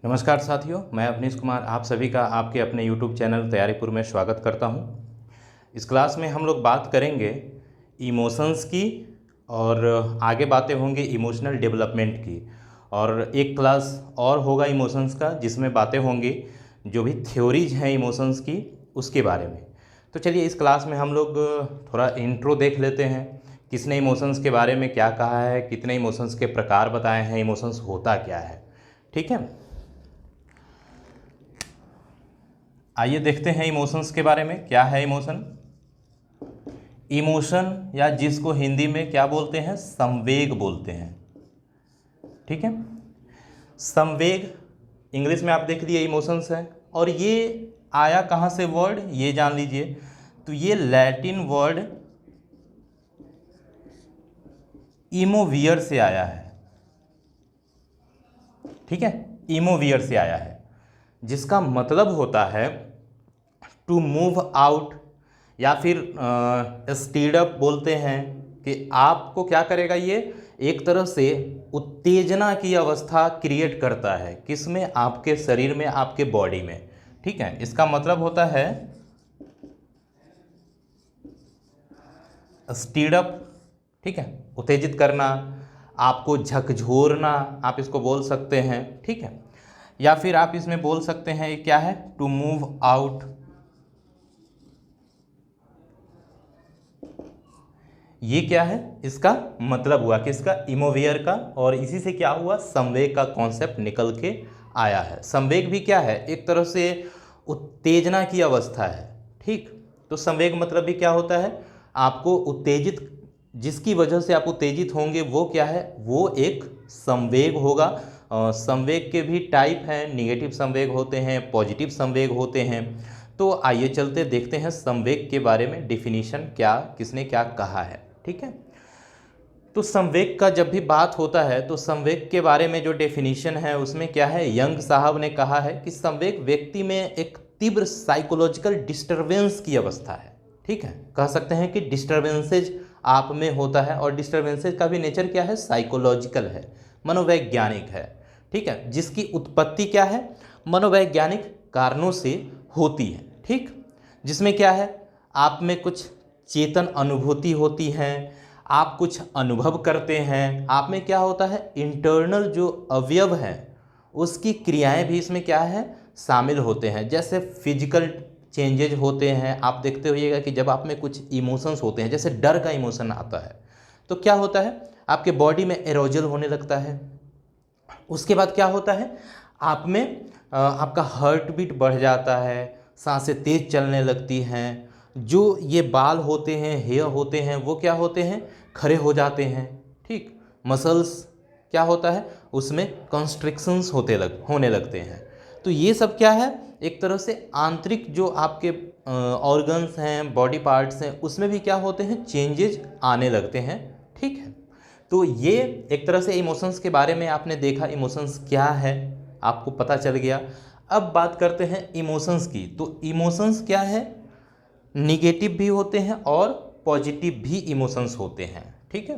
नमस्कार साथियों, मैं अवनीश कुमार आप सभी का आपके अपने यूट्यूब चैनल तैयारीपुर में स्वागत करता हूं। इस क्लास में हम लोग बात करेंगे इमोशंस की और आगे बातें होंगी इमोशनल डेवलपमेंट की। और एक क्लास और होगा इमोशंस का जिसमें बातें होंगी जो भी थ्योरीज हैं इमोशंस की उसके बारे में। तो चलिए इस क्लास में हम लोग थोड़ा इंट्रो देख लेते हैं, किसने इमोशंस के बारे में क्या कहा है, कितने इमोशंस के प्रकार बताए हैं, इमोशंस होता क्या है। ठीक है, आइए देखते हैं इमोशंस के बारे में। क्या है इमोशन? इमोशन या जिसको हिंदी में क्या बोलते हैं, संवेग बोलते हैं। ठीक है, संवेग इंग्लिश में आप देख लिए इमोशंस है। और ये आया कहाँ से वर्ड, ये जान लीजिए। तो ये लैटिन वर्ड इमोवियर से आया है। ठीक है, इमोवियर से आया है, जिसका मतलब होता है टू मूव आउट, या फिर स्पीड अप बोलते हैं कि आपको क्या करेगा, ये एक तरह से उत्तेजना की अवस्था क्रिएट करता है। किसमें? आपके शरीर में, आपके बॉडी में। ठीक है, इसका मतलब होता है स्पीड अप। ठीक है, उत्तेजित करना, आपको झकझोरना, आप इसको बोल सकते हैं। ठीक है, या फिर आप इसमें बोल सकते हैं ये क्या है, टू मूव आउट। ये क्या है, इसका मतलब हुआ कि इसका इमोवियर का, और इसी से क्या हुआ, संवेग का कॉन्सेप्ट निकल के आया है। संवेग भी क्या है, एक तरह से उत्तेजना की अवस्था है। ठीक, तो संवेग मतलब भी क्या होता है, आपको उत्तेजित, जिसकी वजह से आप उत्तेजित होंगे वो क्या है, वो एक संवेग होगा। संवेग के भी टाइप हैं, निगेटिव संवेग होते हैं, पॉजिटिव संवेग होते हैं। तो आइए चलते देखते हैं संवेग के बारे में डिफिनीशन क्या, किसने क्या कहा है। ठीक है, तो संवेग का जब भी बात होता है तो संवेग के बारे में जो डेफिनेशन है उसमें क्या है, यंग साहब ने कहा है कि संवेग व्यक्ति में एक तीव्र साइकोलॉजिकल डिस्टरबेंस की अवस्था है। ठीक है, कह सकते हैं कि डिस्टरबेंसेज आप में होता है, और डिस्टरबेंसेज का भी नेचर क्या है, साइकोलॉजिकल है, मनोवैज्ञानिक है। ठीक है, जिसकी उत्पत्ति क्या है, मनोवैज्ञानिक कारणों से होती है। ठीक, जिसमें क्या है, आप में कुछ चेतन अनुभूति होती है, आप कुछ अनुभव करते हैं, आप में क्या होता है, इंटरनल जो अवयव है उसकी क्रियाएं भी इसमें क्या है, शामिल होते हैं। जैसे फिजिकल चेंजेज होते हैं, आप देखते होइएगा कि जब आप में कुछ इमोशंस होते हैं, जैसे डर का इमोशन आता है तो क्या होता है, आपके बॉडी में एरोजल होने लगता है। उसके बाद क्या होता है, आप में आपका हार्ट बीट बढ़ जाता है, सांसें तेज चलने लगती हैं। जो ये बाल होते हैं, हेयर होते हैं, वो क्या होते हैं, खड़े हो जाते हैं। ठीक, मसल्स क्या होता है, उसमें कंस्ट्रिक्शंस होने लगते हैं। तो ये सब क्या है, एक तरह से आंतरिक जो आपके ऑर्गन्स हैं, बॉडी पार्ट्स हैं, उसमें भी क्या होते हैं, चेंजेज आने लगते हैं। ठीक है, तो ये एक तरह से इमोशंस के बारे में आपने देखा, इमोशंस क्या है आपको पता चल गया। अब बात करते हैं इमोशंस की। तो इमोशंस क्या है, निगेटिव भी होते हैं और पॉजिटिव भी इमोशंस होते हैं। ठीक है,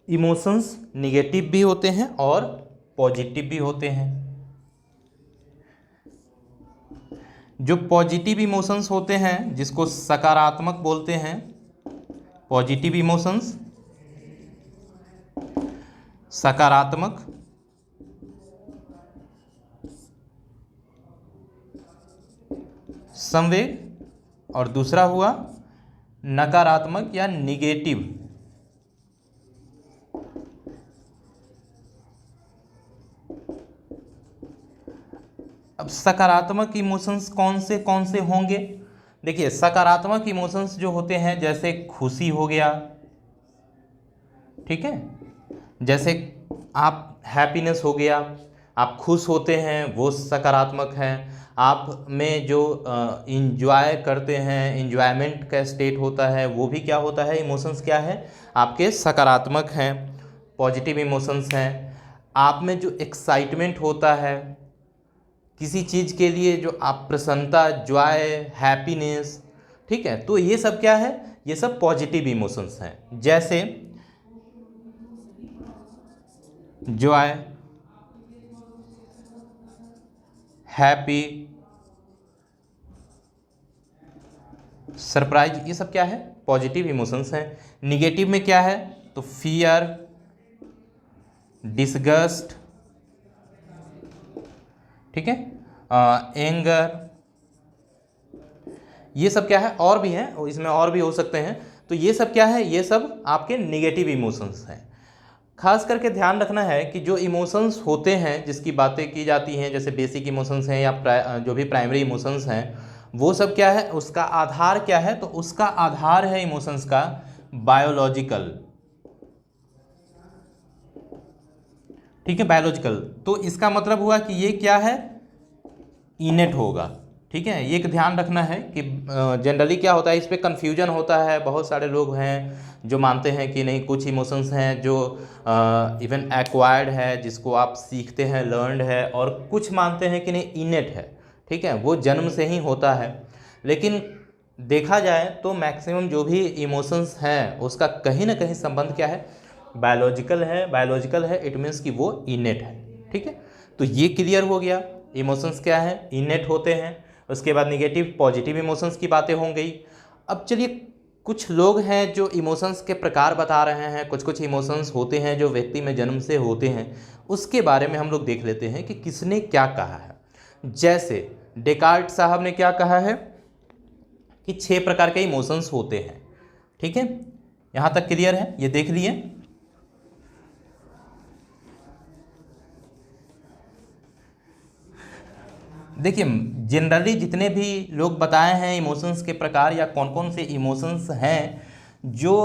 इमोशंस निगेटिव भी होते हैं और पॉजिटिव भी होते हैं। जो पॉजिटिव इमोशंस होते हैं, जिसको सकारात्मक बोलते हैं, पॉजिटिव इमोशंस, सकारात्मक, संवेग, और दूसरा हुआ नकारात्मक या निगेटिव। अब सकारात्मक इमोशंस कौन से होंगे? देखिए, सकारात्मक इमोशंस जो होते हैं, जैसे खुशी हो गया। ठीक है, जैसे आप हैप्पीनेस हो गया, आप खुश होते हैं, वो सकारात्मक है। आप में जो इंजॉय करते हैं, इंजॉयमेंट का स्टेट होता है, वो भी क्या होता है, इमोशंस क्या है, आपके सकारात्मक हैं, पॉजिटिव इमोशंस हैं। आप में जो एक्साइटमेंट होता है किसी चीज़ के लिए, जो आप प्रसन्नता, जॉय, हैप्पीनेस, ठीक है, तो ये सब क्या है, ये सब पॉजिटिव इमोशंस हैं। जैसे जॉय, हैप्पी, सरप्राइज, ये सब क्या है? पॉजिटिव इमोशंस हैं। निगेटिव में क्या है? तो फियर, डिसगस्ट, ठीक है, एंगर, ये सब क्या है? और भी हैं, इसमें और भी हो सकते हैं। तो ये सब क्या है? ये सब आपके निगेटिव इमोशंस हैं। खास करके ध्यान रखना है कि जो इमोशंस होते हैं जिसकी बातें की जाती हैं, जैसे बेसिक इमोशंस हैं या जो भी प्राइमरी इमोशंस हैं, वो सब क्या है? उसका आधार क्या है? तो उसका आधार है इमोशंस का बायोलॉजिकल, ठीक है, बायोलॉजिकल। तो इसका मतलब हुआ कि ये क्या है? इनेट होगा, ठीक है। ये एक ध्यान रखना है कि जनरली क्या होता है, इस पे कन्फ्यूजन होता है। बहुत सारे लोग हैं जो मानते हैं कि नहीं, कुछ इमोशंस हैं जो इवन एक्वायर्ड है, जिसको आप सीखते हैं, लर्नड है, और कुछ मानते हैं कि नहीं, इनेट है, ठीक है, वो जन्म से ही होता है। लेकिन देखा जाए तो मैक्सिमम जो भी इमोशंस हैं उसका कहीं ना कहीं संबंध क्या है? बायोलॉजिकल है। बायोलॉजिकल है इट मीन्स कि वो इनेट है, ठीक है। तो ये क्लियर हो गया, इमोशंस क्या है? इनेट होते हैं। उसके बाद निगेटिव पॉजिटिव इमोशंस की बातें हो गई। अब चलिए, कुछ लोग हैं जो इमोशंस के प्रकार बता रहे हैं। कुछ कुछ इमोशंस होते हैं जो व्यक्ति में जन्म से होते हैं, उसके बारे में हम लोग देख लेते हैं कि किसने क्या कहा है। जैसे डेकार्ट साहब ने क्या कहा है कि 6 प्रकार के इमोशंस होते हैं, ठीक है। यहाँ तक क्लियर है, ये देख लिए। देखिए, जनरली जितने भी लोग बताए हैं इमोशंस के प्रकार या कौन कौन से इमोशंस हैं जो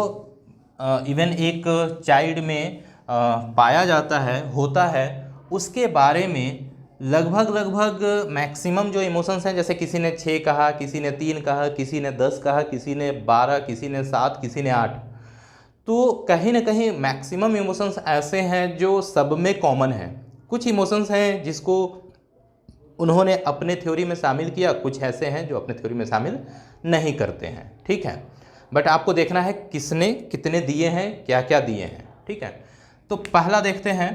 इवन एक चाइल्ड में पाया जाता है, होता है, उसके बारे में लगभग मैक्सिमम जो इमोशंस हैं, जैसे किसी ने 6 कहा, किसी ने 3 कहा, किसी ने 10 कहा, किसी ने 12, किसी ने 7, किसी ने 8, तो कहीं ना कहीं मैक्सिमम इमोशंस ऐसे हैं जो सब में कॉमन हैं। कुछ इमोशंस हैं जिसको उन्होंने अपने थ्योरी में शामिल किया, कुछ ऐसे हैं जो अपने थ्योरी में शामिल नहीं करते हैं, ठीक है। बट आपको देखना है किसने कितने दिए हैं, क्या क्या दिए हैं, ठीक है। तो पहला देखते हैं,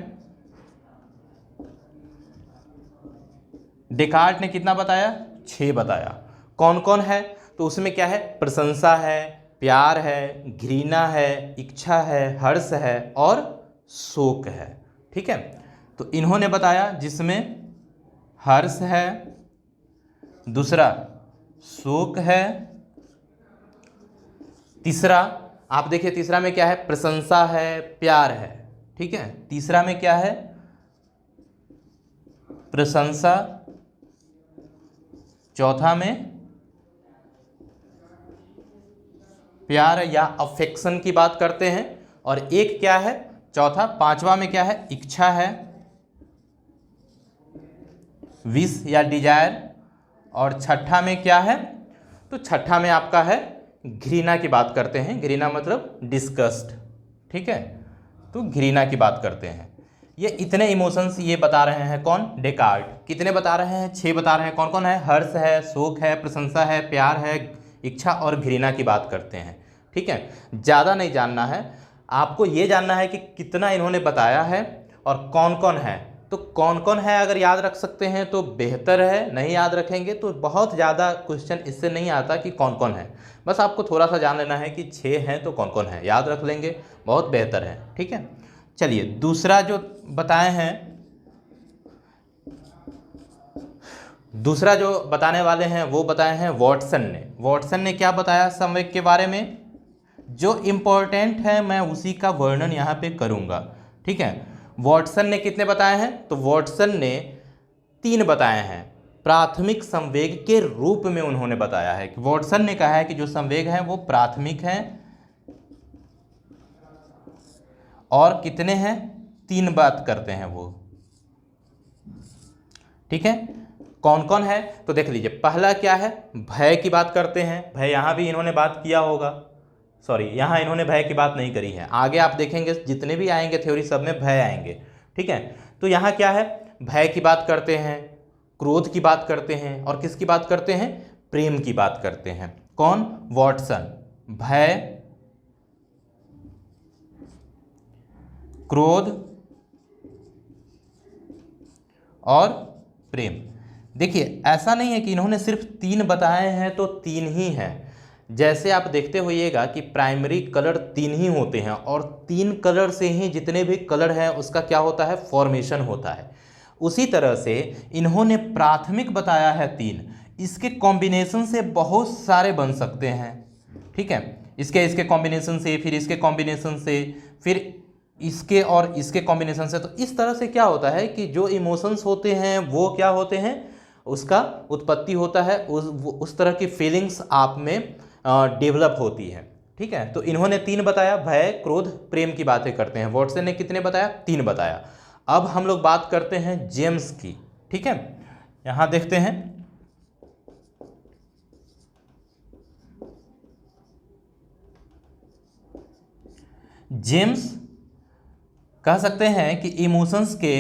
डेकार्ट ने कितना बताया? 6 बताया। कौन कौन है? तो उसमें क्या है? प्रशंसा है, प्यार है, घृणा है, इच्छा है, हर्ष है और शोक है, ठीक है। तो इन्होंने बताया जिसमें हर्ष है, दूसरा शोक है, तीसरा आप देखिए, तीसरा में क्या है? प्रशंसा है, प्यार है, ठीक है। तीसरा में क्या है? प्रशंसा, चौथा में प्यार या अफेक्शन की बात करते हैं, और एक क्या है? चौथा, पांचवा में क्या है? इच्छा है, विश या डिजायर, और छठा में क्या है? तो छठा में आपका है घृणा की बात करते हैं। घृणा मतलब डिस्गस्ट, ठीक है। तो घृणा की बात करते हैं। ये इतने इमोशंस ये बता रहे हैं कौन? डेकार्ट। कितने बता रहे हैं? 6 बता रहे हैं। कौन कौन है? हर्ष है, शोक है, प्रशंसा है, प्यार है, इच्छा और घृणा की बात करते हैं, ठीक है। ज़्यादा नहीं जानना है, आपको ये जानना है कि कितना इन्होंने बताया है और कौन कौन है। तो कौन कौन है अगर याद रख सकते हैं तो बेहतर है, नहीं याद रखेंगे तो बहुत ज़्यादा क्वेश्चन इससे नहीं आता कि कौन कौन है। बस आपको थोड़ा सा जान लेना है कि 6 हैं तो कौन कौन है, याद रख लेंगे बहुत बेहतर है, ठीक है। चलिए, दूसरा जो बताए हैं, दूसरा जो बताने वाले हैं वो बताए हैं वॉटसन ने। वॉटसन ने क्या बताया संवेग के बारे में? जो इम्पोर्टेंट है मैं उसी का वर्णन यहाँ पे करूँगा, ठीक है। वॉटसन ने कितने बताए हैं? तो वॉटसन ने 3 बताए हैं। प्राथमिक संवेग के रूप में उन्होंने बताया है कि वॉटसन ने कहा है कि जो संवेग है वो प्राथमिक है, और कितने हैं? 3 बात करते हैं वो, ठीक है। कौन कौन है? तो देख लीजिए, पहला क्या है? भय की बात करते हैं। भय यहाँ भी इन्होंने बात किया होगा, सॉरी यहाँ इन्होंने भय की बात नहीं करी है, आगे आप देखेंगे जितने भी आएंगे थ्योरी सब में भय आएंगे, ठीक है। तो यहाँ क्या है? भय की बात करते हैं, क्रोध की बात करते हैं, और किसकी बात करते हैं? प्रेम की बात करते हैं। कौन? वॉटसन। भय, क्रोध और प्रेम। देखिए ऐसा नहीं है कि इन्होंने सिर्फ 3 बताए हैं तो 3 ही हैं। जैसे आप देखते होइएगा कि प्राइमरी कलर 3 ही होते हैं और 3 कलर से ही जितने भी कलर हैं उसका क्या होता है, फॉर्मेशन होता है। उसी तरह से इन्होंने प्राथमिक बताया है 3, इसके कॉम्बिनेशन से बहुत सारे बन सकते हैं। ठीक है, इसके कॉम्बिनेशन से, फिर इसके कॉम्बिनेशन से, फिर इसके और इसके कॉम्बिनेशन से। तो इस तरह से क्या होता है कि जो इमोशंस होते हैं वो क्या होते हैं, उसका उत्पत्ति होता है, उस तरह की फीलिंग्स आप में डेवलप होती है। ठीक है, तो इन्होंने 3 बताया, भय, क्रोध, प्रेम की बातें करते हैं। वॉटसन ने कितने बताया, 3 बताया। अब हम लोग बात करते हैं जेम्स की। ठीक है, यहां देखते हैं। जेम्स कह सकते हैं कि इमोशंस के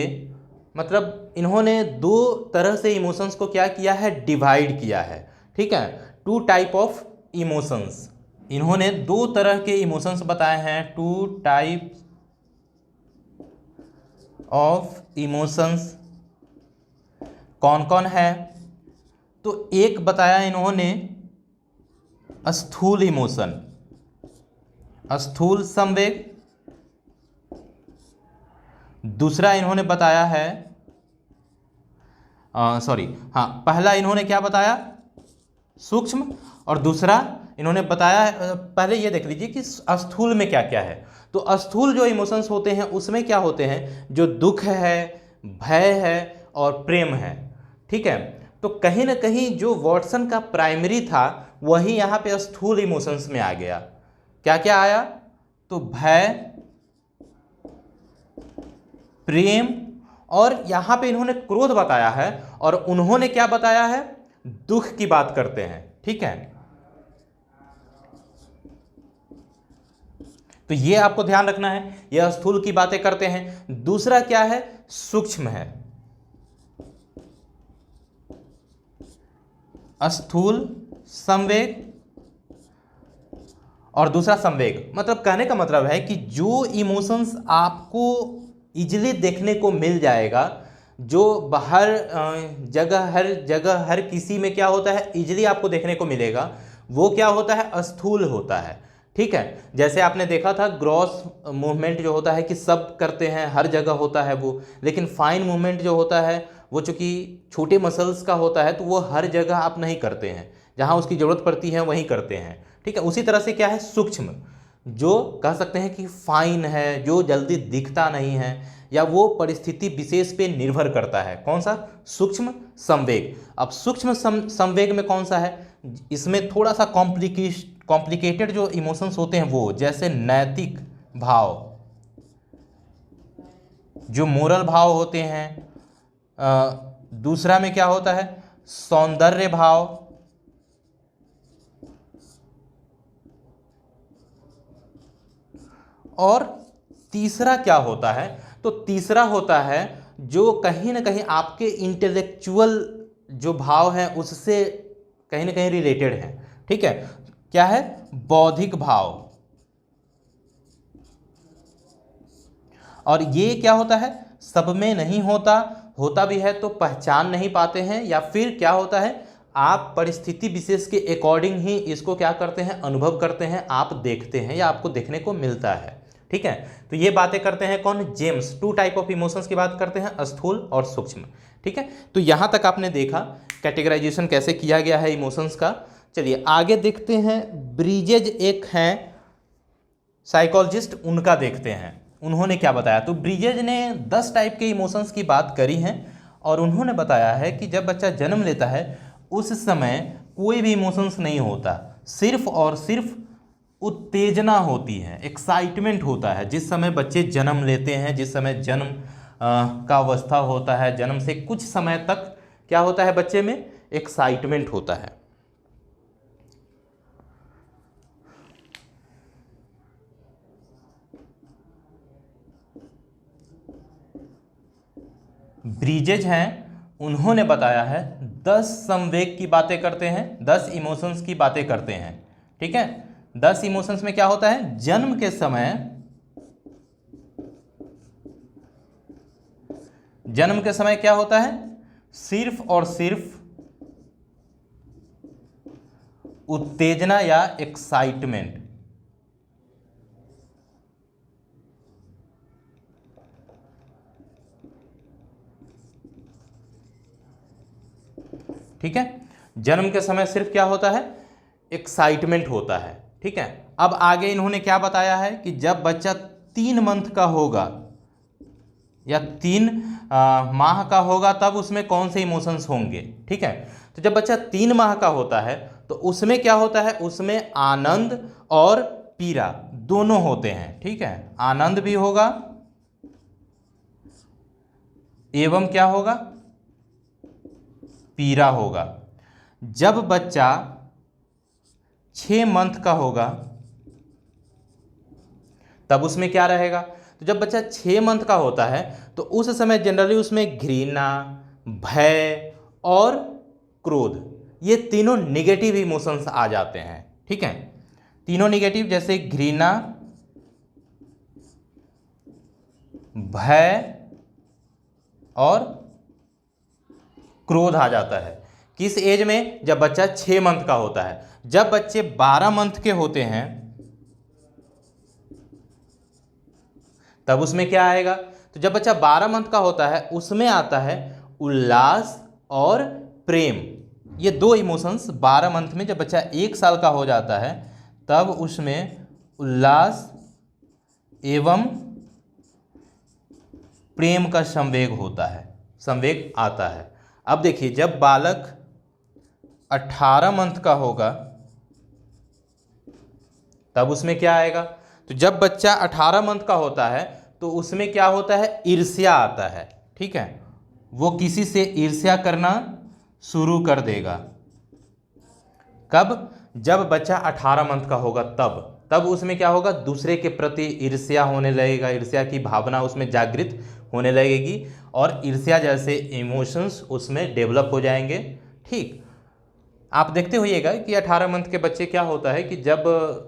मतलब इन्होंने 2 तरह से इमोशंस को क्या किया है, डिवाइड किया है। ठीक है, 2 टाइप ऑफ इमोशंस, इन्होंने 2 तरह के इमोशंस बताए हैं। 2 टाइप ऑफ इमोशंस कौन कौन है, तो एक बताया इन्होंने स्थूल इमोशन, स्थूल संवेग। दूसरा इन्होंने बताया है पहला इन्होंने क्या बताया, सूक्ष्म, और दूसरा इन्होंने बताया, पहले ये देख लीजिए कि स्थूल में क्या क्या है। तो स्थूल जो इमोशंस होते हैं उसमें क्या होते हैं, जो दुख है, भय है और प्रेम है। ठीक है, तो कहीं ना कहीं जो वॉटसन का प्राइमरी था वही यहाँ पे स्थूल इमोशंस में आ गया। क्या क्या आया, तो भय, प्रेम, और यहां पे इन्होंने क्रोध बताया है, और उन्होंने क्या बताया है, दुख की बात करते हैं। ठीक है, तो ये आपको ध्यान रखना है, यह स्थूल की बातें करते हैं। दूसरा क्या है, सूक्ष्म है, स्थूल संवेग और दूसरा संवेग। मतलब कहने का मतलब है कि जो इमोशंस आपको इजीली देखने को मिल जाएगा, जो हर जगह हर किसी में क्या होता है, इजीली आपको देखने को मिलेगा, वो क्या होता है, स्थूल होता है। ठीक है, जैसे आपने देखा था ग्रॉस मूवमेंट जो होता है कि सब करते हैं, हर जगह होता है वो, लेकिन फाइन मूवमेंट जो होता है वो चूंकि छोटे मसल्स का होता है तो वो हर जगह आप नहीं करते हैं, जहां उसकी जरूरत पड़ती है वहीं करते हैं। ठीक है, उसी तरह से क्या है, सूक्ष्म, जो कह सकते हैं कि फाइन है, जो जल्दी दिखता नहीं है, या वो परिस्थिति विशेष पे निर्भर करता है। कौन सा, सूक्ष्म संवेग। अब सूक्ष्म संवेग में कौन सा है, इसमें थोड़ा सा कॉम्प्लिकेटेड जो इमोशंस होते हैं वो, जैसे नैतिक भाव, जो मोरल भाव होते हैं। दूसरा में क्या होता है, सौंदर्य भाव, और तीसरा क्या होता है, तो तीसरा होता है जो कहीं ना कहीं आपके इंटेलेक्चुअल जो भाव है उससे कहीं ना कहीं रिलेटेड है। ठीक है, क्या है, बौद्धिक भाव। और ये क्या होता है, सब में नहीं होता, होता भी है तो पहचान नहीं पाते हैं, या फिर क्या होता है, आप परिस्थिति विशेष के अकॉर्डिंग ही इसको क्या करते हैं, अनुभव करते हैं, आप देखते हैं या आपको देखने को मिलता है। ठीक है, तो ये बातें करते हैं कौन, जेम्स। 2 टाइप ऑफ इमोशंस की बात करते हैं, स्थूल और सूक्ष्म। ठीक है, तो यहां तक आपने देखा कैटेगराइजेशन कैसे किया गया है इमोशंस का। चलिए आगे देखते हैं, ब्रिजेज एक हैं साइकोलॉजिस्ट, उनका देखते हैं उन्होंने क्या बताया। तो ब्रिजेज ने 10 टाइप के इमोशंस की बात करी हैं, और उन्होंने बताया है कि जब बच्चा जन्म लेता है उस समय कोई भी इमोशंस नहीं होता, सिर्फ और सिर्फ उत्तेजना होती है, एक्साइटमेंट होता है। जिस समय बच्चे जन्म लेते हैं, जिस समय जन्म का अवस्था होता है, जन्म से कुछ समय तक क्या होता है, बच्चे में एक्साइटमेंट होता है। ब्रिजेज हैं, उन्होंने बताया है 10 संवेग की बातें करते हैं, 10 इमोशंस की बातें करते हैं। ठीक है, 10 इमोशंस में क्या होता है, जन्म के समय क्या होता है? सिर्फ और सिर्फ उत्तेजना या एक्साइटमेंट। ठीक है, जन्म के समय सिर्फ क्या होता है? एक्साइटमेंट होता है। ठीक है, अब आगे इन्होंने क्या बताया है कि जब बच्चा 3 मंथ का होगा या 3 माह का होगा तब उसमें कौन से इमोशंस होंगे। ठीक है, तो जब बच्चा 3 माह का होता है तो उसमें क्या होता है? उसमें आनंद और पीड़ा दोनों होते हैं। ठीक है, आनंद भी होगा एवं क्या होगा? पीड़ा होगा। जब बच्चा 6 मंथ का होगा तब उसमें क्या रहेगा? तो जब बच्चा 6 मंथ का होता है तो उस समय जनरली उसमें घृणा, भय और क्रोध, ये तीनों निगेटिव इमोशंस आ जाते हैं। ठीक है, तीनों निगेटिव, जैसे घृणा, भय और क्रोध आ जाता है। किस एज में? जब बच्चा 6 मंथ का होता है। जब बच्चे 12 मंथ के होते हैं तब उसमें क्या आएगा? तो जब बच्चा 12 मंथ का होता है उसमें आता है उल्लास और प्रेम। ये दो इमोशंस 12 मंथ में, जब बच्चा 1 साल का हो जाता है तब उसमें उल्लास एवं प्रेम का संवेग होता है, संवेग आता है। अब देखिए, जब बालक 18 मंथ का होगा तब उसमें क्या आएगा? तो जब बच्चा 18 मंथ का होता है तो उसमें क्या होता है? ईर्ष्या आता है। ठीक है, वो किसी से ईर्ष्या करना शुरू कर देगा। कब? जब बच्चा 18 मंथ का होगा तब उसमें क्या होगा? दूसरे के प्रति ईर्ष्या होने लगेगा, ईर्ष्या की भावना उसमें जागृत होने लगेगी और ईर्ष्या जैसे इमोशंस उसमें डेवलप हो जाएंगे। ठीक, आप देखते होइएगा कि 18 मंथ के बच्चे क्या होता है कि जब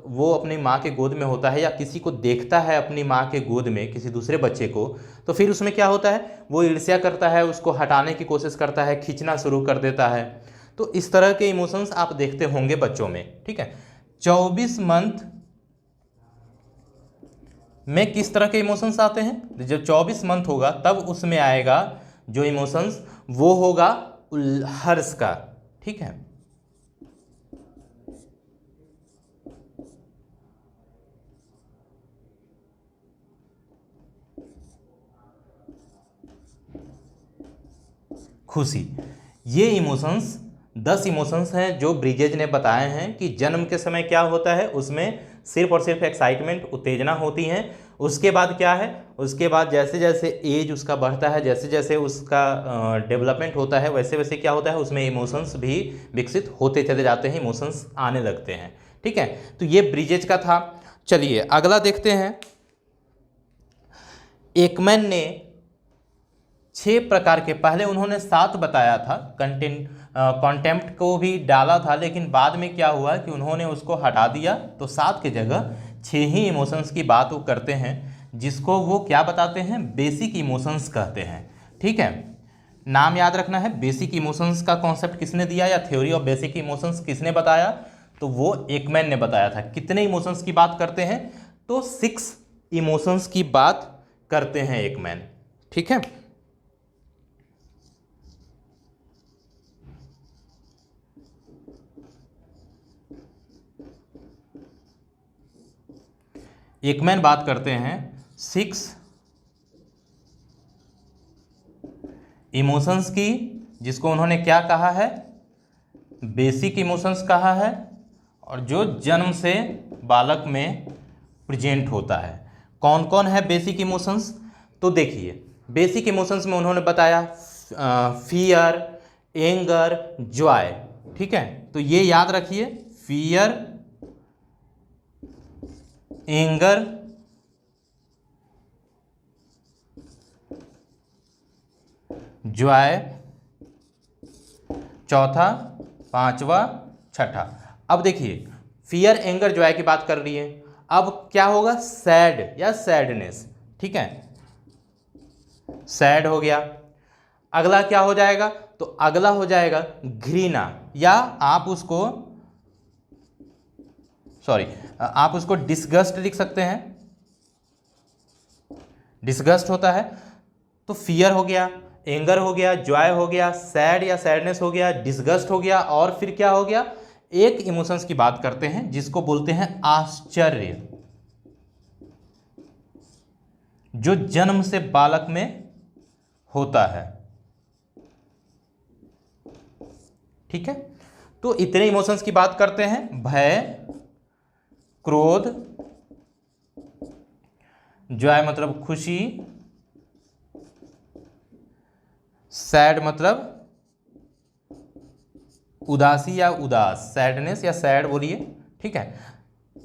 वो अपनी माँ के गोद में होता है या किसी को देखता है अपनी माँ के गोद में किसी दूसरे बच्चे को, तो फिर उसमें क्या होता है? वो ईर्ष्या करता है, उसको हटाने की कोशिश करता है, खींचना शुरू कर देता है। तो इस तरह के इमोशंस आप देखते होंगे बच्चों में। ठीक है, 24 मंथ में किस तरह के इमोशंस आते हैं? जब 24 मंथ होगा तब उसमें आएगा जो इमोशंस, वो होगा हर्ष का। ठीक है, खुशी। ये इमोशंस 10 इमोशंस हैं जो ब्रिजेज ने बताए हैं कि जन्म के समय क्या होता है, उसमें सिर्फ और सिर्फ एक्साइटमेंट, उत्तेजना होती है। उसके बाद क्या है? उसके बाद जैसे जैसे एज उसका बढ़ता है, जैसे जैसे उसका डेवलपमेंट होता है, वैसे वैसे क्या होता है? उसमें इमोशंस भी विकसित होते चले जाते हैं, इमोशंस आने लगते हैं। ठीक है, तो ये ब्रिजेज का था। चलिए अगला देखते हैं। एकमैन ने 6 प्रकार के, पहले उन्होंने 7 बताया था, कॉन्टेम्प्ट को भी डाला था, लेकिन बाद में क्या हुआ कि उन्होंने उसको हटा दिया, तो 7 की जगह 6 ही इमोशंस की बात वो करते हैं, जिसको वो क्या बताते हैं? बेसिक इमोशंस कहते हैं। ठीक है, नाम याद रखना है। बेसिक इमोशंस का कॉन्सेप्ट किसने दिया या थ्योरी ऑफ बेसिक इमोशंस किसने बताया? तो वो एकमैन ने बताया था। कितने इमोशंस की बात करते हैं? तो 6 इमोशंस की बात करते हैं एकमैन। ठीक है, एकमैन बात करते हैं 6 इमोशंस की, जिसको उन्होंने क्या कहा है? बेसिक इमोशंस कहा है, और जो जन्म से बालक में प्रेजेंट होता है। कौन कौन है बेसिक इमोशंस? तो देखिए, बेसिक इमोशंस में उन्होंने बताया फियर, एंगर, जॉय। ठीक है, तो ये याद रखिए, फियर, एंगर, जॉय, चौथा, पांचवा, छठा। अब देखिए, फियर, एंगर, जॉय की बात कर रही है। अब क्या होगा? सैड या सैडनेस। ठीक है, सैड हो गया। अगला क्या हो जाएगा, तो अगला हो जाएगा घृणा, या आप उसको डिसगस्ट लिख सकते हैं। डिसगस्ट होता है तो फियर हो गया, एंगर हो गया, जॉय हो गया, सैड या सैडनेस हो गया, डिसगस्ट हो गया, और फिर क्या हो गया, एक इमोशंस की बात करते हैं जिसको बोलते हैं आश्चर्य, जो जन्म से बालक में होता है। ठीक है, तो इतने इमोशंस की बात करते हैं, भय, क्रोध, जॉय मतलब खुशी, सैड मतलब उदासी या उदास, सैडनेस या सैड बोलिए। ठीक है,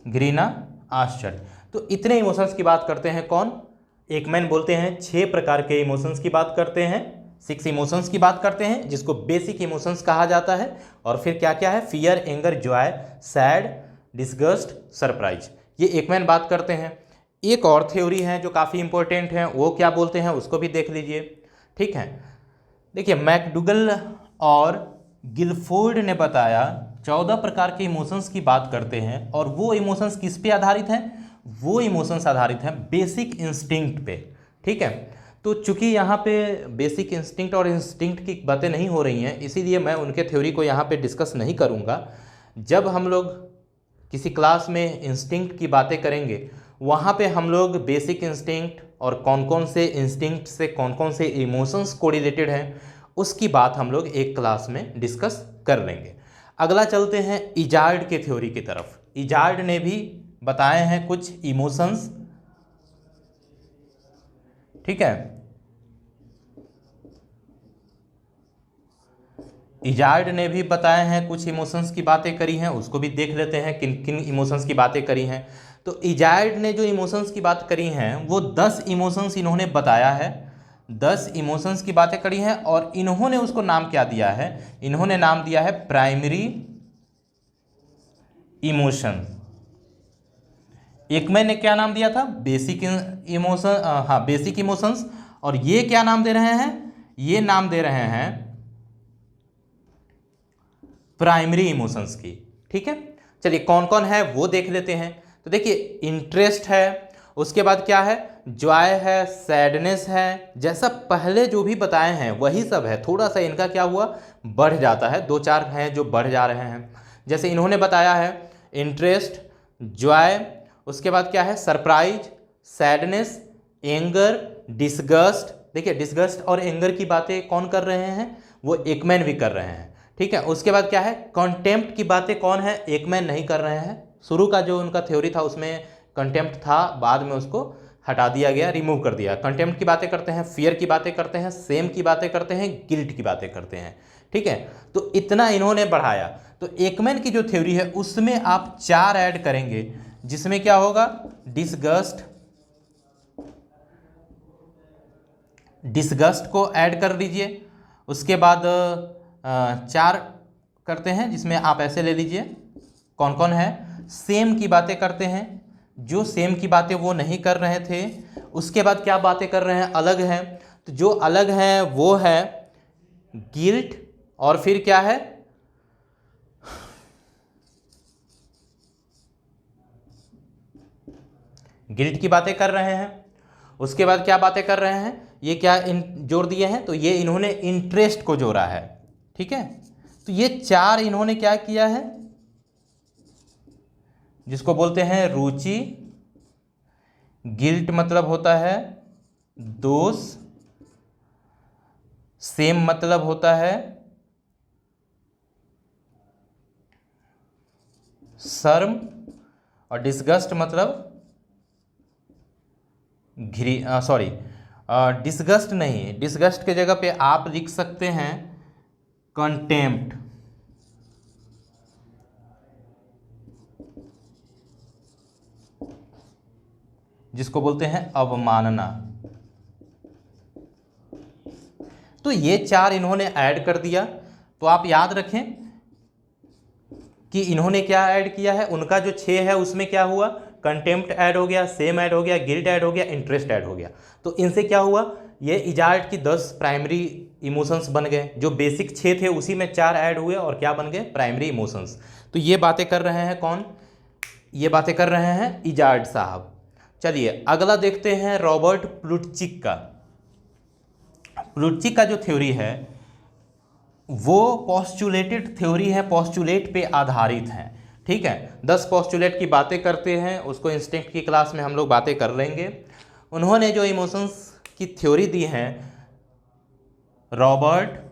घृणा, आश्चर्य, तो इतने इमोशंस की बात करते हैं। कौन, एकमैन बोलते हैं 6 प्रकार के इमोशंस की बात करते हैं, 6 इमोशंस की बात करते हैं जिसको बेसिक इमोशंस कहा जाता है। और फिर क्या क्या है, fear, anger, Joy, sad, disgust, surprise, ये एकमैन बात करते हैं। एक और थ्योरी है जो काफ़ी इंपॉर्टेंट है, वो क्या बोलते हैं उसको भी देख लीजिए। ठीक है, देखिए मैकडूगल और गिलफोर्ड ने बताया 14 प्रकार के इमोशंस की बात करते हैं, और वो इमोशंस किस पे आधारित हैं, वो इमोशंस आधारित हैं बेसिक इंस्टिंक्ट पे। ठीक है, तो चूंकि यहाँ पे बेसिक इंस्टिंक्ट और इंस्टिंक्ट की बातें नहीं हो रही हैं, इसीलिए मैं उनके थ्योरी को यहाँ पे डिस्कस नहीं करूँगा। जब हम लोग किसी क्लास में इंस्टिंक्ट की बातें करेंगे, वहाँ पे हम लोग बेसिक इंस्टिंक्ट और कौन कौन से इंस्टिंक्ट से कौन कौन से इमोशंस कोरिलेटेड हैं, उसकी बात हम लोग एक क्लास में डिस्कस कर लेंगे। अगला चलते हैं इजार्ड के थ्योरी की तरफ। इजार्ड ने भी बताए हैं कुछ इमोशंस। ठीक है, इजार्ड ने भी बताए हैं कुछ इमोशंस की बातें करी हैं, उसको भी देख लेते हैं किन किन इमोशंस की बातें करी हैं। तो इजार्ड ने जो इमोशंस की बात करी हैं वो 10 इमोशंस इन्होंने बताया है, 10 इमोशंस की बातें करी हैं, और इन्होंने उसको नाम क्या दिया है, इन्होंने नाम दिया है प्राइमरी इमोशन। एकमैन ने क्या नाम दिया था, बेसिक इमोशन, हाँ बेसिक इमोशंस, और ये क्या नाम दे रहे हैं, ये नाम दे रहे हैं प्राइमरी इमोशंस की। ठीक है, चलिए कौन कौन है वो देख लेते हैं। तो देखिए इंटरेस्ट है, उसके बाद क्या है, जॉय है, सैडनेस है, जैसा पहले जो भी बताए हैं वही सब है, थोड़ा सा इनका क्या हुआ, बढ़ जाता है, 2-4 हैं जो बढ़ जा रहे हैं। जैसे इन्होंने बताया है इंटरेस्ट, जॉय, उसके बाद क्या है, सरप्राइज, सैडनेस, एंगर, डिसगस्ट। देखिए डिसगस्ट और एंगर की बातें कौन कर रहे हैं, वो एकमैन भी कर रहे हैं। ठीक है, उसके बाद क्या है, कंटेम्प्ट की बातें कौन है, एकमैन नहीं कर रहे हैं। शुरू का जो उनका थ्योरी था उसमें कंटेम्प्ट था, बाद में उसको हटा दिया गया, रिमूव कर दिया। कंटेम्प्ट की बातें करते हैं, फियर की बातें करते हैं, सेम की बातें करते हैं, गिल्ट की बातें करते हैं। ठीक है, तो इतना इन्होंने बढ़ाया। तो एकमैन की जो थ्योरी है उसमें आप 4 ऐड करेंगे, जिसमें क्या होगा, डिसगस्ट को ऐड कर लीजिए। उसके बाद 4 करते हैं, जिसमें आप ऐसे ले लीजिए कौन कौन है, सेम की बातें करते हैं, जो सेम की बातें वो नहीं कर रहे थे। उसके बाद क्या बातें कर रहे हैं, अलग हैं, तो जो अलग हैं वो है गिल्ट, और फिर क्या है, गिल्ट की बातें कर रहे हैं। उसके बाद क्या बातें कर रहे हैं, ये क्या जोड़ दिए हैं, तो ये इन्होंने इंटरेस्ट को जोड़ा है। ठीक है, तो ये 4 इन्होंने क्या किया है, जिसको बोलते हैं रुचि, गिल्ट मतलब होता है दोष, सेम मतलब होता है शर्म, और डिसगस्ट मतलब डिसगस्ट नहीं, डिसगस्ट के जगह पे आप लिख सकते हैं कंटेम्प्ट, जिसको बोलते हैं अवमानना। तो ये 4 इन्होंने ऐड कर दिया। तो आप याद रखें कि इन्होंने क्या ऐड किया है, उनका जो 6 है उसमें क्या हुआ, कंटेम्प्ट ऐड हो गया, सेम ऐड हो गया, गिल्ट ऐड हो गया, इंटरेस्ट ऐड हो गया। तो इनसे क्या हुआ, ये इजार्ड की 10 प्राइमरी इमोशंस बन गए। जो बेसिक 6 थे उसी में 4 ऐड हुए और क्या बन गए, प्राइमरी इमोशंस। तो ये बातें कर रहे हैं कौन, ये बातें कर रहे हैं इजार्ड साहब। चलिए अगला देखते हैं रॉबर्ट प्लुटचिक का। प्लुटचिक का जो थ्योरी है वो पॉस्टुलेटेड थ्योरी है, पॉस्टुलेट पे आधारित है। ठीक है, 10 पॉस्टुलेट की बातें करते हैं, उसको इंस्टिंक्ट की क्लास में हम लोग बातें कर लेंगे। उन्होंने जो इमोशंस की थ्योरी दी है, रॉबर्ट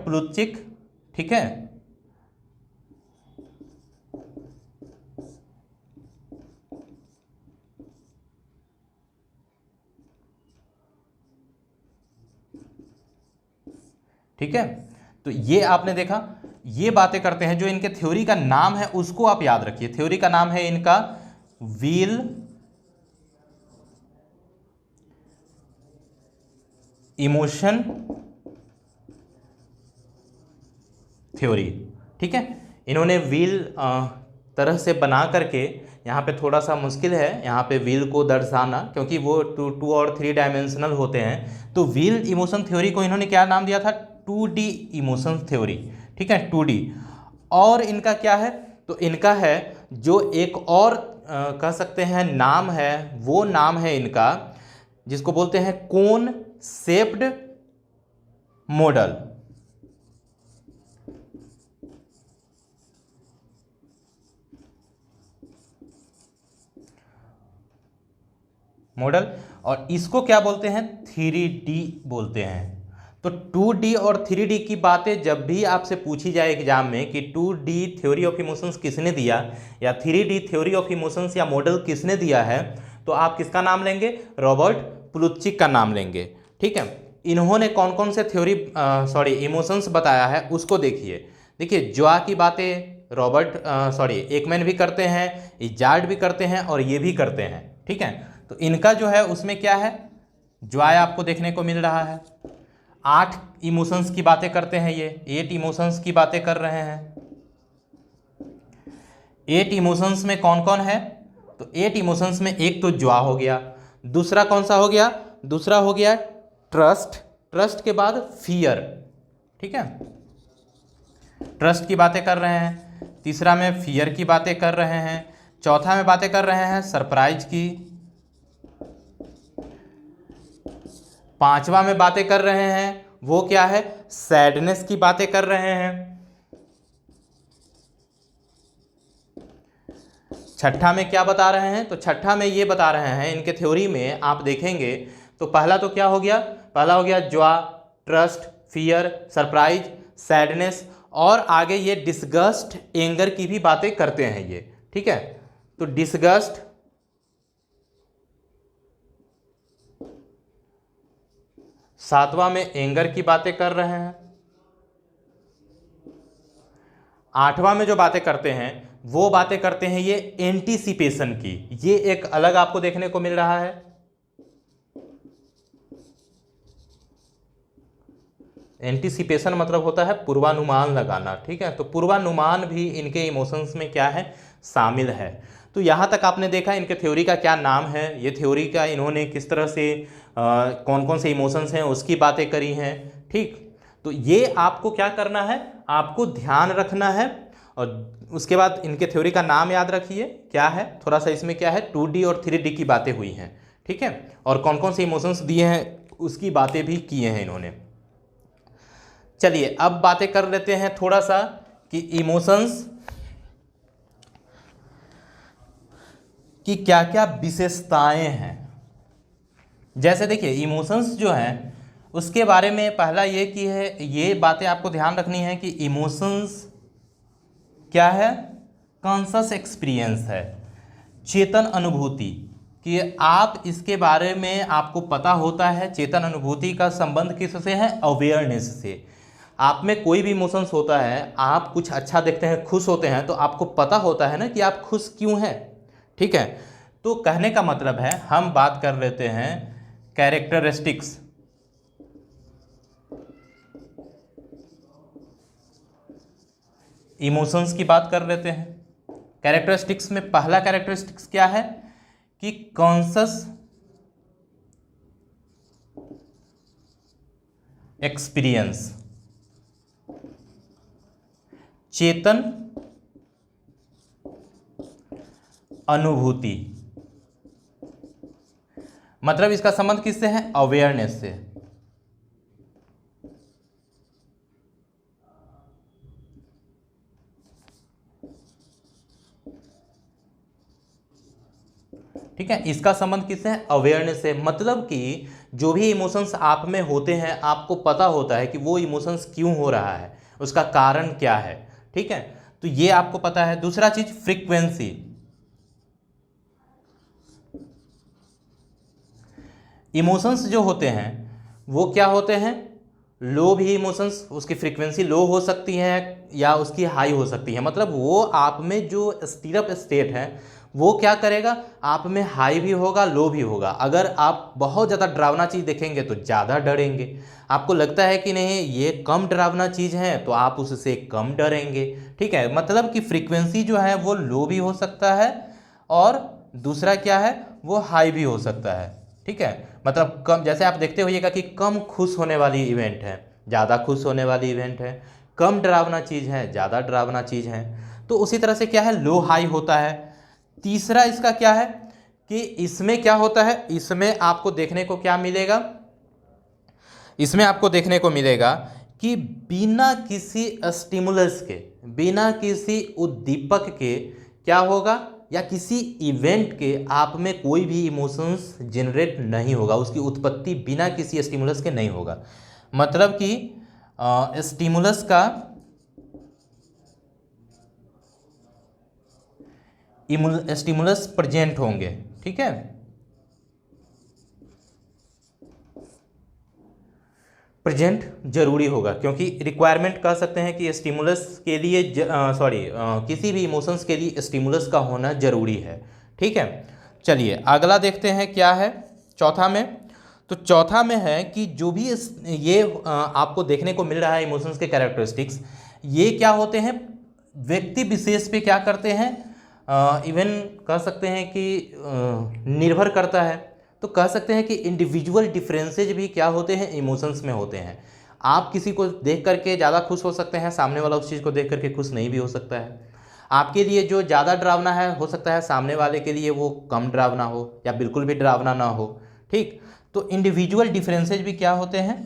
प्लुटचिक, ठीक है, ठीक है। तो ये आपने देखा, ये बातें करते हैं। जो इनके थ्योरी का नाम है उसको आप याद रखिए, थ्योरी का नाम है इनका व्हील इमोशन थ्योरी। ठीक है, इन्होंने व्हील तरह से बना करके, यहाँ पे थोड़ा सा मुश्किल है यहाँ पे व्हील को दर्शाना, क्योंकि वो 2 और 3 डायमेंशनल होते हैं। तो व्हील इमोशन थ्योरी को इन्होंने क्या नाम दिया था, 2D इमोशन थ्योरी। ठीक है, 2D। और इनका क्या है, तो इनका है जो एक और कह सकते हैं नाम है, वो नाम है इनका जिसको बोलते हैं कोन शेप्ड मॉडल। मॉडल, और इसको क्या बोलते हैं, 3D बोलते हैं। तो 2D और 3D की बातें जब भी आपसे पूछी जाए एग्जाम में कि 2D थ्योरी ऑफ इमोशंस किसने दिया या 3D थ्योरी ऑफ इमोशंस या मॉडल किसने दिया है, तो आप किसका नाम लेंगे, रॉबर्ट प्लुटचिक का नाम लेंगे। ठीक है, इन्होंने कौन कौन से थ्योरी इमोशंस बताया है उसको देखिए। देखिए जॉ की बातें रॉबर्ट एकमैन भी करते हैं, इजार्ड भी करते हैं और ये भी करते हैं। ठीक है, तो इनका जो है उसमें क्या है, जॉय आपको देखने को मिल रहा है। 8 इमोशंस की बातें करते हैं, ये 8 इमोशंस की बातें कर रहे हैं। 8 इमोशंस में कौन कौन है, तो 8 इमोशंस में एक तो जॉय हो गया, दूसरा कौन सा हो गया, दूसरा हो गया ट्रस्ट, ट्रस्ट के बाद फियर। ठीक है, ट्रस्ट की बातें कर रहे हैं, तीसरा में फियर की बातें कर रहे हैं, चौथा में बातें कर रहे हैं सरप्राइज की, पांचवा में बातें कर रहे हैं वो क्या है, सैडनेस की बातें कर रहे हैं, छठा में क्या बता रहे हैं, तो छठा में ये बता रहे हैं, इनके थ्योरी में आप देखेंगे तो पहला तो क्या हो गया, पहला हो गया Joy, trust, fear, surprise, sadness, और आगे ये डिसगस्ट, एंगर की भी बातें करते हैं ये। ठीक है, तो डिसगस्ट, सातवां में एंगर की बातें कर रहे हैं, आठवां में जो बातें करते हैं वो बातें करते हैं ये एंटीसिपेशन की। ये एक अलग आपको देखने को मिल रहा है, एंटीसिपेशन मतलब होता है पूर्वानुमान लगाना। ठीक है, तो पूर्वानुमान भी इनके इमोशंस में क्या है, शामिल है। तो यहाँ तक आपने देखा इनके थ्योरी का क्या नाम है, ये थ्योरी का इन्होंने किस तरह से कौन कौन से इमोशंस हैं उसकी बातें करी हैं। ठीक, तो ये आपको क्या करना है, आपको ध्यान रखना है। और उसके बाद इनके थ्योरी का नाम याद रखिए क्या है, थोड़ा सा इसमें क्या है 2D और 3D की बातें हुई हैं। ठीक है, और कौन कौन से इमोशंस दिए हैं उसकी बातें भी किए हैं इन्होंने। चलिए अब बातें कर लेते हैं थोड़ा सा कि इमोशंस की क्या क्या विशेषताएं हैं। जैसे देखिए इमोशंस जो हैं उसके बारे में पहला ये कि है, ये बातें आपको ध्यान रखनी है कि इमोशंस क्या है, कॉन्शस एक्सपीरियंस है, चेतन अनुभूति, कि आप इसके बारे में आपको पता होता है। चेतन अनुभूति का संबंध किससे है, अवेयरनेस से। आप में कोई भी इमोशंस होता है, आप कुछ अच्छा देखते हैं, खुश होते हैं, तो आपको पता होता है ना कि आप खुश क्यों हैं। ठीक है, तो कहने का मतलब है हम बात कर लेते हैं कैरेक्टरिस्टिक्स, इमोशंस की बात कर लेते हैं। कैरेक्टरिस्टिक्स में पहला कैरेक्टरिस्टिक्स क्या है कि कॉन्शस एक्सपीरियंस, चेतन अनुभूति। मतलब इसका संबंध किससे है? अवेयरनेस से। ठीक है, इसका संबंध किससे है? अवेयरनेस से। मतलब कि जो भी इमोशंस आप में होते हैं आपको पता होता है कि वो इमोशंस क्यों हो रहा है, उसका कारण क्या है। ठीक है, तो ये आपको पता है। दूसरा चीज फ्रीक्वेंसी। इमोशंस जो होते हैं वो क्या होते हैं? लो भी इमोशंस, उसकी फ्रीक्वेंसी लो हो सकती है या उसकी हाई हो सकती है। मतलब वो आप में जो स्टीरअप स्टेट है वो क्या करेगा, आप में हाई भी होगा लो भी होगा। अगर आप बहुत ज़्यादा डरावना चीज़ देखेंगे तो ज़्यादा डरेंगे, आपको लगता है कि नहीं ये कम डरावना चीज़ है तो आप उससे कम डरेंगे। ठीक है, मतलब कि फ्रीक्वेंसी जो है वो लो भी हो सकता है और दूसरा क्या है वो हाई भी हो सकता है। ठीक है, मतलब कम, जैसे आप देखते होइएगा कि कम खुश होने वाली इवेंट है, ज़्यादा खुश होने वाली इवेंट है, कम डरावना चीज़ है, ज़्यादा डरावना चीज़ है। तो उसी तरह से क्या है, लो हाई होता है। तीसरा इसका क्या है कि इसमें क्या होता है, इसमें आपको देखने को क्या मिलेगा, इसमें आपको देखने को मिलेगा कि बिना किसी स्टिमुलस के, बिना किसी उद्दीपक के क्या होगा, या किसी इवेंट के आप में कोई भी इमोशंस जनरेट नहीं होगा, उसकी उत्पत्ति बिना किसी स्टिमुलस के नहीं होगा। मतलब कि स्टिमुलस का स्टिमुलस प्रेजेंट होंगे। ठीक है, प्रेजेंट जरूरी होगा, क्योंकि रिक्वायरमेंट कह सकते हैं कि स्टिमुलस के लिए किसी भी इमोशंस के लिए स्टिमुलस का होना जरूरी है। ठीक है, चलिए अगला देखते हैं क्या है चौथा में। तो चौथा में है कि जो भी ये आपको देखने को मिल रहा है इमोशंस के कैरेक्टरिस्टिक्स, ये क्या होते हैं, व्यक्ति विशेष पे क्या करते हैं, इवन कह सकते हैं कि निर्भर करता है। तो कह सकते हैं कि इंडिविजुअल डिफरेंसेज भी क्या होते हैं, इमोशंस में होते हैं। आप किसी को देख करके ज़्यादा खुश हो सकते हैं, सामने वाला उस चीज़ को देख करके खुश नहीं भी हो सकता है। आपके लिए जो ज़्यादा डरावना है हो सकता है सामने वाले के लिए वो कम डरावना हो या बिल्कुल भी डरावना ना हो। ठीक, तो इंडिविजुअल डिफरेंसेज भी क्या होते हैं,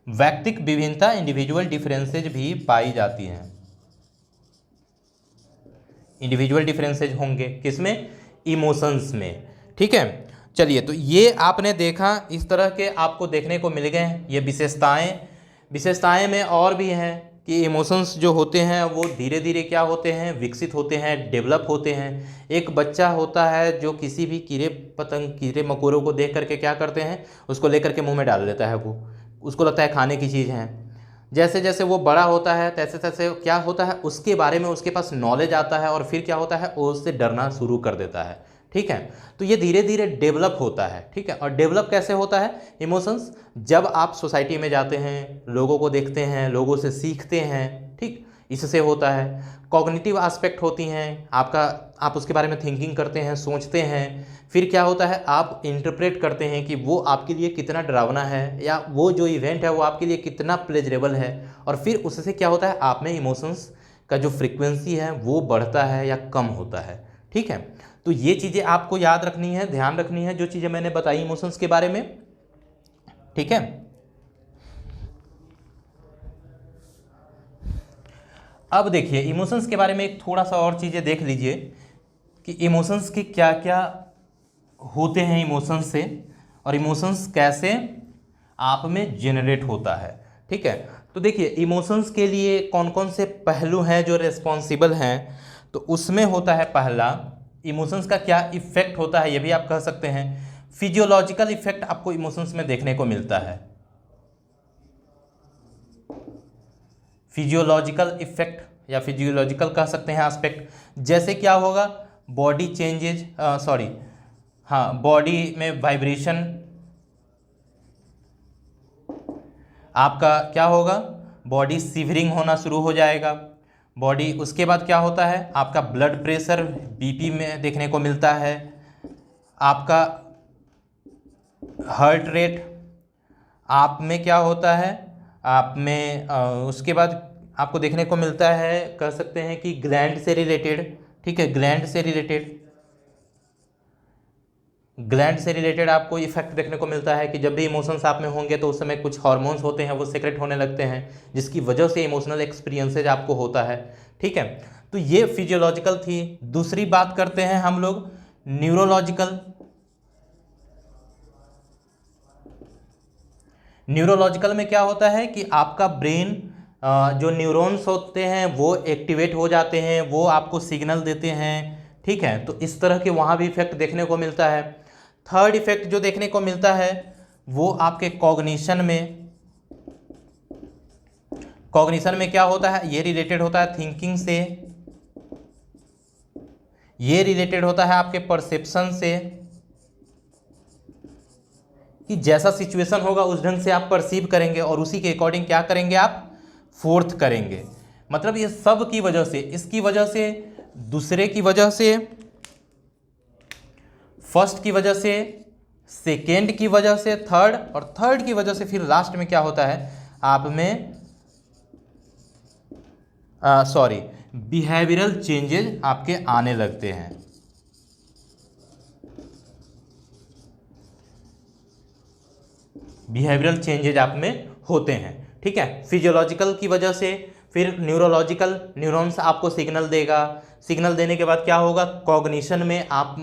व्यक्तिक विभिन्नता, इंडिविजुअल डिफरेंसेज भी पाई जाती हैं। इंडिविजुअल डिफरेंसेज होंगे किसमें, इमोशंस में। ठीक है, चलिए तो ये आपने देखा, इस तरह के आपको देखने को मिल गए ये विशेषताएं में और भी हैं कि इमोशंस जो होते हैं वो धीरे धीरे क्या होते हैं, विकसित होते हैं, डेवलप होते हैं। एक बच्चा होता है जो किसी भी कीड़े पतंग, कीड़े मकोड़ों को देख करके क्या करते हैं, उसको लेकर के मुंह में डाल लेता है, वो उसको लगता है खाने की चीज़ है। जैसे जैसे वो बड़ा होता है तैसे तैसे क्या होता है, उसके बारे में उसके पास नॉलेज आता है और फिर क्या होता है, वो उससे डरना शुरू कर देता है। ठीक है, तो ये धीरे धीरे डेवलप होता है। ठीक है, और डेवलप कैसे होता है इमोशंस, जब आप सोसाइटी में जाते हैं, लोगों को देखते हैं, लोगों से सीखते हैं। ठीक, इससे होता है। कॉग्निटिव एस्पेक्ट होती हैं आपका, आप उसके बारे में थिंकिंग करते हैं, सोचते हैं। फिर क्या होता है, आप इंटरप्रेट करते हैं कि वो आपके लिए कितना डरावना है या वो जो इवेंट है वो आपके लिए कितना प्लेजरेबल है। और फिर उससे क्या होता है, आप में इमोशंस का जो फ्रीक्वेंसी है वो बढ़ता है या कम होता है। ठीक है, तो ये चीज़ें आपको याद रखनी है, ध्यान रखनी है, जो चीज़ें मैंने बताई इमोशंस के बारे में। ठीक है, अब देखिए इमोशंस के बारे में एक थोड़ा सा और चीज़ें देख लीजिए कि इमोशंस के क्या क्या होते हैं इमोशंस से, और इमोशंस कैसे आप में जनरेट होता है। ठीक है, तो देखिए इमोशंस के लिए कौन कौन से पहलू हैं जो रिस्पॉन्सिबल हैं। तो उसमें होता है पहला, इमोशंस का क्या इफेक्ट होता है, ये भी आप कह सकते हैं। फिजियोलॉजिकल इफेक्ट आपको इमोशंस में देखने को मिलता है। फिजियोलॉजिकल इफेक्ट या फिजियोलॉजिकल कह सकते हैं एस्पेक्ट, जैसे क्या होगा, बॉडी चेंजेज, हाँ बॉडी में वाइब्रेशन, आपका क्या होगा, बॉडी शिवरिंग होना शुरू हो जाएगा बॉडी। उसके बाद क्या होता है, आपका ब्लड प्रेशर बीपी में देखने को मिलता है, आपका हार्ट रेट आप में क्या होता है, आप में उसके बाद आपको देखने को मिलता है, कह सकते हैं कि ग्लैंड से रिलेटेड, ठीक है, ग्लैंड से रिलेटेड आपको इफेक्ट देखने को मिलता है कि जब भी इमोशंस आप में होंगे तो उस समय कुछ हार्मोन्स होते हैं वो सेक्रेट होने लगते हैं, जिसकी वजह से इमोशनल एक्सपीरियंसेज आपको होता है, ठीक है। तो ये फिजियोलॉजिकल थी। दूसरी बात करते हैं हम लोग न्यूरोलॉजिकल। न्यूरोलॉजिकल में क्या होता है कि आपका ब्रेन जो न्यूरॉन्स होते हैं वो एक्टिवेट हो जाते हैं, वो आपको सिग्नल देते हैं, ठीक है। तो इस तरह के वहाँ भी इफेक्ट देखने को मिलता है। थर्ड इफेक्ट जो देखने को मिलता है वो आपके कॉग्निशन में क्या होता है, ये रिलेटेड होता है थिंकिंग से, ये रिलेटेड होता है आपके परसेप्शन से, कि जैसा सिचुएशन होगा उस ढंग से आप परसीव करेंगे और उसी के अकॉर्डिंग क्या करेंगे, आप फोर्थ करेंगे। मतलब ये सब की वजह से, इसकी वजह से, दूसरे की वजह से, फर्स्ट की वजह से, सेकेंड की वजह से, थर्ड, और थर्ड की वजह से फिर लास्ट में क्या होता है आप में बिहेवियरल चेंजेस आपके आने लगते हैं। बिहेवियरल चेंजेज आप में होते हैं, ठीक है। फिजियोलॉजिकल की वजह से, फिर न्यूरोलॉजिकल, न्यूरॉन्स आपको सिग्नल देगा, सिग्नल देने के बाद क्या होगा, कॉग्निशन में आप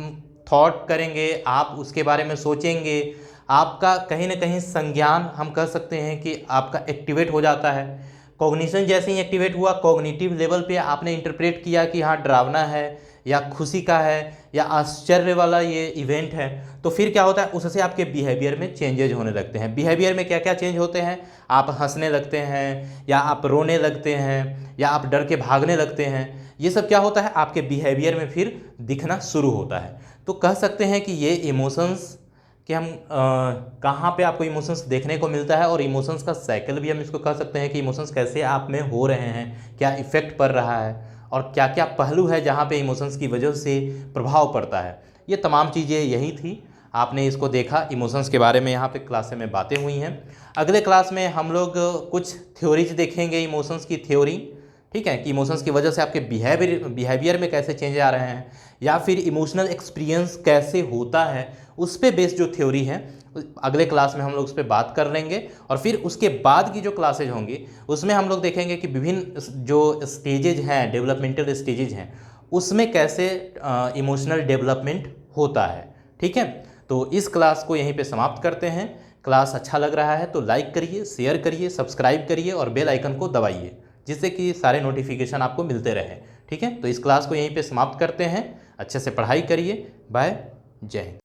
थॉट करेंगे, आप उसके बारे में सोचेंगे, आपका कहीं ना कहीं संज्ञान हम कह सकते हैं कि आपका एक्टिवेट हो जाता है। कॉग्निशन जैसे ही एक्टिवेट हुआ, कॉग्निटिव लेवल पे आपने इंटरप्रेट किया कि हाँ डरावना है या खुशी का है या आश्चर्य वाला ये इवेंट है, तो फिर क्या होता है, उससे आपके बिहेवियर में चेंजेज होने लगते हैं। बिहेवियर में क्या क्या चेंज होते हैं, आप हंसने लगते हैं या आप रोने लगते हैं या आप डर के भागने लगते हैं, ये सब क्या होता है आपके बिहेवियर में फिर दिखना शुरू होता है। तो कह सकते हैं कि ये इमोशंस कि हम कहाँ पे आपको इमोशंस देखने को मिलता है, और इमोशंस का साइकिल भी हम इसको कह सकते हैं कि इमोशंस कैसे आप में हो रहे हैं, क्या इफ़ेक्ट पड़ रहा है, और क्या क्या पहलू है जहाँ पे इमोशंस की वजह से प्रभाव पड़ता है। ये तमाम चीज़ें यही थी, आपने इसको देखा, इमोशंस के बारे में यहाँ पे क्लास में बातें हुई हैं। अगले क्लास में हम लोग कुछ थ्योरीज देखेंगे, इमोशंस की थ्योरी, ठीक है, कि इमोशंस की वजह से आपके बिहेवियर में कैसे चेंज आ रहे हैं, या फिर इमोशनल एक्सपीरियंस कैसे होता है, उस पे बेस्ड जो थ्योरी है अगले क्लास में हम लोग उस पर बात कर लेंगे। और फिर उसके बाद की जो क्लासेज होंगी उसमें हम लोग देखेंगे कि विभिन्न जो स्टेजेज हैं, डेवलपमेंटल स्टेजेज हैं, उसमें कैसे इमोशनल डेवलपमेंट होता है, ठीक है। तो इस क्लास को यहीं पे समाप्त करते हैं। क्लास अच्छा लग रहा है तो लाइक करिए, शेयर करिए, सब्सक्राइब करिए और बेल आइकन को दबाइए, जिससे कि सारे नोटिफिकेशन आपको मिलते रहे, ठीक है। तो इस क्लास को यहीं पे समाप्त करते हैं। अच्छे से पढ़ाई करिए। बाय, जय हिंद।